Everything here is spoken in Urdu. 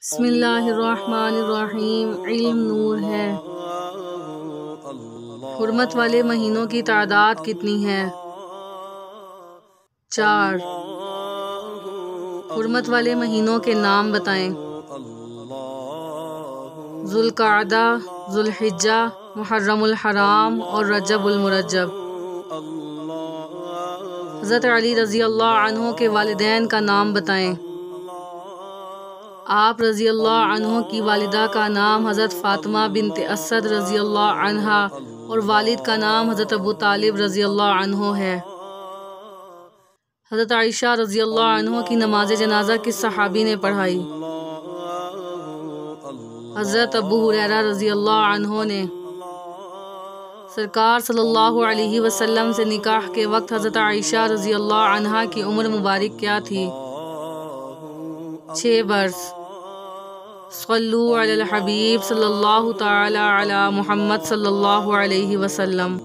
بسم اللہ الرحمن الرحیم۔ علم نور ہے۔ حرمت والے مہینوں کی تعداد کتنی ہے؟ 4۔ حرمت والے مہینوں کے نام بتائیں۔ ذوالقعدہ، ذوالحجہ، محرم الحرام اور رجب المرجب۔ حضرت علی رضی اللہ عنہ کے والدین کا نام بتائیں۔ آپ رضی اللہ عنہ کی والدہ کا نام حضرت فاطمہ بنت اسد رضی اللہ عنہا اور والد کا نام حضرت ابو طالب رضی اللہ عنہ ہے۔ حضرت عائشہ رضی اللہ عنہ کی نماز جنازہ کس صحابی نے پڑھائی؟ حضرت ابو ہریرہ رضی اللہ عنہ نے۔ سرکار صلی اللہ علیہ وسلم سے نکاح کے وقت حضرت عائشہ رضی اللہ عنہا کی عمر مبارک کیا تھی؟ 6 برس۔ صلو علی الحبیب صلی اللہ تعالی علی محمد صلی اللہ علیہ وسلم۔